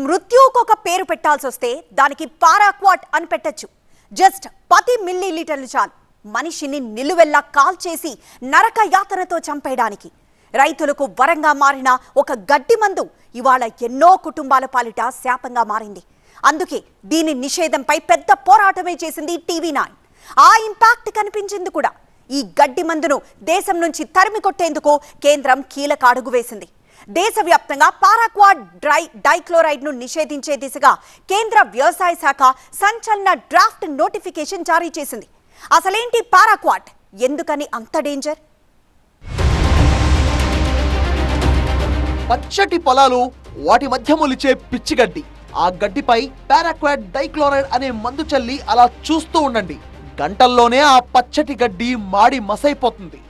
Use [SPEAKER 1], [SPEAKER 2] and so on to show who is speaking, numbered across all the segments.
[SPEAKER 1] మృత్యువుకొక పేరు పెట్టాల్సొస్తే దానికి పారాక్వాట్ అని పెట్టొచ్చు. జస్ట్ 10 మిల్లీలీటర్లు చాలు మనిషిని నిలువెల్లా కాల్చేసి నరక యాతనతో చంపేయడానికి. రైతులకు వరంగా మారిన ఒక గడ్డి మందు ఇవాళ ఎన్నో కుటుంబాల పాలిట శాపంగా మారింది. అందుకే దీని నిషేధంపై పెద్ద పోరాటమే చేసింది టీవీ9. ఆ ఇంపాక్ట్ కనిపించింది కూడా. ఈ గడ్డి మందును దేశం నుంచి తరిమి కొట్టేందుకు కేంద్రం కీలక అడుగు వేసింది. దేశవ్యాప్తంగా పారాక్వాట్ డైక్లోరైడ్ ను నిషేధించే దిశగా కేంద్ర వ్యవసాయ శాఖ సంచలన డ్రాఫ్ట్ నోటిఫికేషన్ జారీ చేసింది. అసలేంటి పారాక్వాట్, ఎందుకని అంత డేంజర్?
[SPEAKER 2] పచ్చటి పొలాలు, వాటి మధ్య మొలిచే పిచ్చిగడ్డి, ఆ గడ్డిపై పారాక్వాట్ డైక్లోరైడ్ అనే మందు చల్లి అలా చూస్తూ ఉండండి. గంటల్లోనే ఆ పచ్చటి గడ్డి మాడి మసైపోతుంది.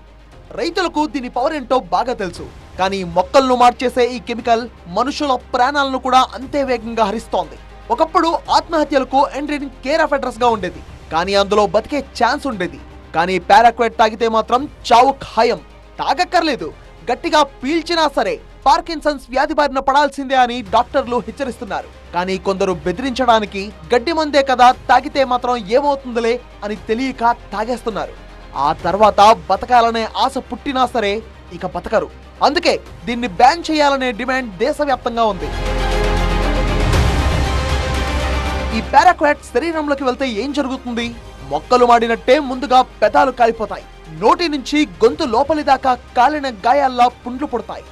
[SPEAKER 2] రైతులకు దీని పవర్ ఏంటో బాగా తెలుసు. కానీ మొక్కలను మార్చేసే ఈ కెమికల్ మనుషుల ప్రాణాలను కూడా అంతే వేగంగా హరిస్తోంది. ఒకప్పుడు ఆత్మహత్యలకు ఎండ్రీన్ కేర్ ఆఫ్ అడ్రస్ గా ఉండేది, కానీ అందులో బతికే ఛాన్స్ ఉండేది. కానీ పారాక్వాట్ తాగితే మాత్రం చావు ఖాయం. తాగక్కర్లేదు, గట్టిగా పీల్చినా సరే పార్కిన్సన్స్ వ్యాధి బారిన పడాల్సిందే అని డాక్టర్లు హెచ్చరిస్తున్నారు. కానీ కొందరు బెదిరించడానికి గడ్డి మందే కదా, తాగితే మాత్రం ఏమవుతుందిలే అని తెలియక తాగేస్తున్నారు. ఆ తర్వాత బతకాలనే ఆశ పుట్టినా సరే ఇక బతకరు. అందుకే దీన్ని బ్యాన్ చేయాలనే డిమాండ్ దేశవ్యాప్తంగా ఉంది. ఈ పారాక్వాట్ శరీరంలోకి వెళ్తే ఏం జరుగుతుంది? మొక్కలు మాడినట్టే ముందుగా పెదాలు కాలిపోతాయి. నోటి నుంచి గొంతు లోపలి దాకా కాలిన గాయాల్లా పుండ్లు పుడతాయి.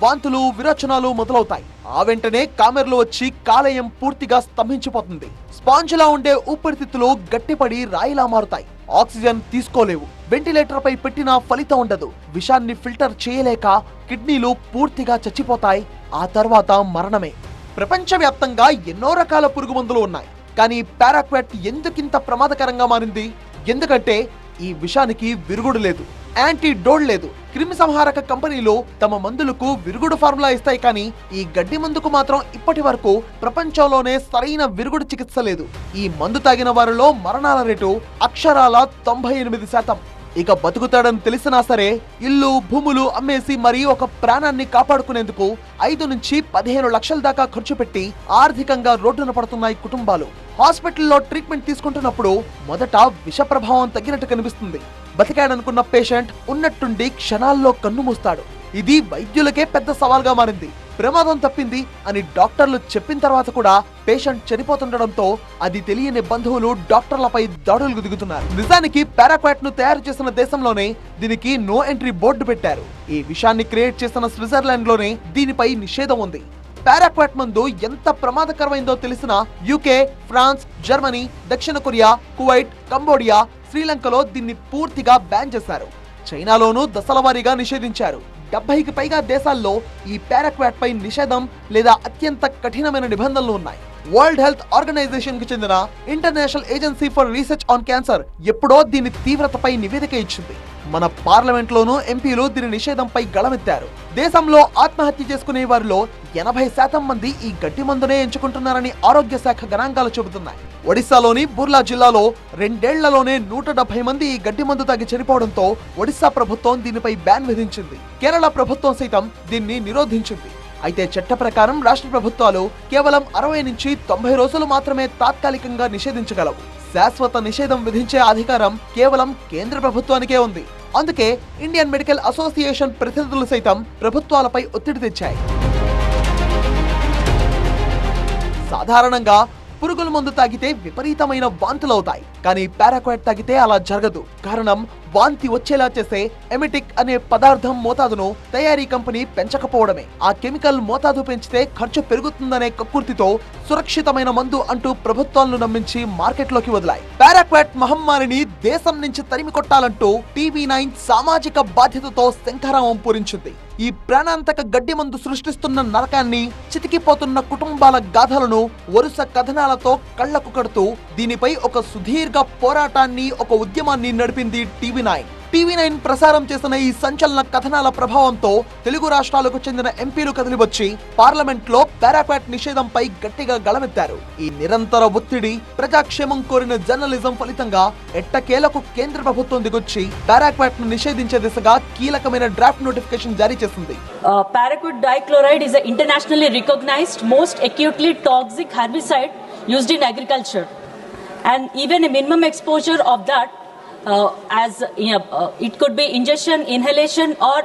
[SPEAKER 2] వాంతులు, విరోచనాలు మొదలవుతాయి. ఆ వెంటనే కామెర్లు వచ్చి కాలేయం పూర్తిగా స్తంభించిపోతుంది. స్పాంజ్లా ఉండే ఊపిరితిత్తులు గట్టిపడి రాయిలా మారుతాయి. ఆక్సిజన్ తీసుకోలేవు. వెంటిలేటర్ పై పెట్టినా ఫలితం ఉండదు. విషాన్ని ఫిల్టర్ చేయలేక కిడ్నీలు పూర్తిగా చచ్చిపోతాయి. ఆ తర్వాత మరణమే. ప్రపంచవ్యాప్తంగా ఎన్నో రకాల పురుగు మందులు ఉన్నాయి. కానీ పారాక్వాట్ ఎందుకింత ప్రమాదకరంగా మారింది? ఎందుకంటే ఈ విషానికి విరుగుడు లేదు, యాంటీడోట్ లేదు. క్రిమి సంహారక కంపెనీలు తమ మందులకు విరుగుడు ఫార్ములా ఇస్తాయి, కానీ ఈ గడ్డి మందుకు మాత్రం ఇప్పటి వరకు ప్రపంచంలోనే సరైన విరుగుడు చికిత్స లేదు. ఈ మందు తాగిన వారిలో మరణాల రేటు అక్షరాల 98%. ఇక బతుకుతాడని తెలిసినా సరే ఇల్లు, భూములు అమ్మేసి మరీ ఒక ప్రాణాన్ని కాపాడుకునేందుకు 5 నుంచి 15 లక్షల దాకా ఖర్చు పెట్టి ఆర్థికంగా రోడ్డున పడుతున్నాయి కుటుంబాలు. హాస్పిటల్లో ట్రీట్మెంట్ తీసుకుంటున్నప్పుడు మొదట విష ప్రభావం తగ్గినట్టు కనిపిస్తుంది. బతికాడనుకున్న పేషెంట్ ఉన్నట్టుండి క్షణాల్లో కన్ను మూస్తాడు. ఇది వైద్యులకే పెద్ద సవాల్గా మారింది. ప్రమాదం తప్పింది అని డాక్టర్లు చెప్పిన తర్వాత కూడా పేషెంట్ చనిపోతుండడంతో అది తెలియని బంధువులు డాక్టర్లపై దాడులకు దిగుతున్నారు. నిజానికి పారాక్వాట్ ను తయారు చేసిన దేశంలోనే దీనికి నో ఎంట్రీ బోర్డు పెట్టారు. ఈ విషయాన్ని క్రియేట్ చేసిన స్విట్జర్లాండ్ లోనే దీనిపై నిషేధం ఉంది. పారాక్వాట్ మందు ఎంత ప్రమాదకరమైందో తెలిసిన యూకే, ఫ్రాన్స్, జర్మనీ, దక్షిణ కొరియా, కువైట్, కంబోడియా, శ్రీలంకలో దీన్ని పూర్తిగా బ్యాన్ చేశారు. చైనాలోనూ దశల వారీగా నిషేధించారు. 70కి పైగా దేశాల్లో ఈ పారాక్వాట్ పై నిషేధం లేదా అత్యంత కఠినమైన నిబంధనలు ఉన్నాయి. వరల్డ్ హెల్త్ ఆర్గనైజేషన్ కు చెందిన international agency for research on cancer ఎప్పుడో దీని తీవ్రతపై నివేదిక ఇచ్చింది. మన పార్లమెంట్ లోనూ ఎంపీలు దీని నిషేధంపై గళమెత్తారు. దేశంలో ఆత్మహత్య చేసుకునే వారిలో 80% మంది ఈ గడ్డి మందునే ఎంచుకుంటున్నారని ఆరోగ్య శాఖ గణాంకాలు చెబుతున్నాయి. ఒడిశాలోని బుర్లా జిల్లాలో 2 ఏళ్లలోనే 170 మంది ఈ గడ్డి మందు తాగి చనిపోవడంతో ఒడిశా ప్రభుత్వం దీనిపై బ్యాన్ విధించింది. కేరళ ప్రభుత్వం సైతం దీన్ని నిరోధించింది. అయితే చట్ట ప్రకారం రాష్ట్ర ప్రభుత్వాలు కేవలం 60 నుంచి 90 రోజులు మాత్రమే తాత్కాలికంగా నిషేధించగలవు. శాశ్వత నిషేధం విధించే అధికారం కేవలం కేంద్ర ప్రభుత్వానికే ఉంది. అందుకే ఇండియన్ మెడికల్ అసోసియేషన్ ప్రతినిధులు సైతం ప్రభుత్వాలపై ఒత్తిడి తెచ్చాయి. సాధారణంగా పురుగుల మందు తాగితే విపరీతమైన వాంతులవుతాయి, కానీ పారాక్వాట్ తాగితే అలా జరగదు. కారణం వాంతి వచ్చేలా చేసే ఎమెటిక్ అనే పదార్థం మోతాదును తయారీ కంపెనీ పెంచకపోవడమే. ఆ కెమికల్ మోతాదు పెంచితే ఖర్చు పెరుగుతుందనే కక్కుర్తితో సురక్షితమైన మందు అంటూ ప్రభుత్వాలను నమ్మించి మార్కెట్లోకి వదిలాయి. పారాక్వాట్ మహమ్మారిని దేశం నుంచి తరిమి కొట్టాలంటూ టీవీ9 సామాజిక బాధ్యతతో శంఖారావం పూరించింది. ఈ ప్రాణాంతక గడ్డి మందు సృష్టిస్తున్న నరకాన్ని, చితికిపోతున్న కుటుంబాల గాథలను వరుస కథనాలతో కళ్లకు కడుతూ దీనిపై ఒక సుదీర్ఘ పోరాటాన్ని, ఒక ఉద్యమాన్ని నడిపింది టీవీ9. TV9 ప్రసారం చేసిన ఈ సంచలన కథనాల ప్రభావంతో తెలుగు రాష్ట్రాలకు చెందిన ఎంపీలు కదిలివచ్చి పార్లమెంట్ లో పారాక్వాట్ నిషేధంపై గట్టిగా గళమెత్తారు. ఈ నిరంతర ఒత్తిడి, ప్రజాక్షేమం కోరిన జర్నలిజం ఫలితంగా ఎట్టకేలకు కేంద్ర ప్రభుత్వం దిగొచ్చి పారాక్వాట్ ను నిషేధించే దిశగా కీలకమైన డ్రాఫ్ట్ నోటిఫికేషన్ జారీ చేసింది.
[SPEAKER 3] Paraquat dichloride is an internationally recognized most acutely toxic herbicide used in agriculture, and even a minimum exposure of that it could be ingestion, inhalation or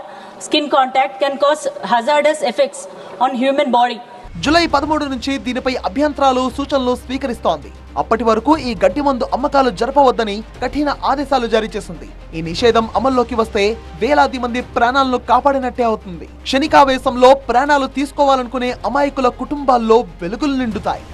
[SPEAKER 3] skin contact can cause hazardous effects on human body.
[SPEAKER 2] July 13 నుంచి దీనిపై అభ్యంతరాలు, సూచనలు స్వీకరిస్తోంది. అప్పటి వరకు ఈ గడ్డి మందు అమ్మకాలు జరపవద్దని కఠిన ఆదేశాలు జారీ చేసింది. ఈ నిషేధం అమల్లోకి వస్తే వేలాది మంది ప్రాణాలను కాపాడినట్టే అవుతుంది. క్షణికావేశంలో ప్రాణాలు తీసుకోవాలనుకునే అమాయకుల కుటుంబాల్లో వెలుగులు నిండుతాయి.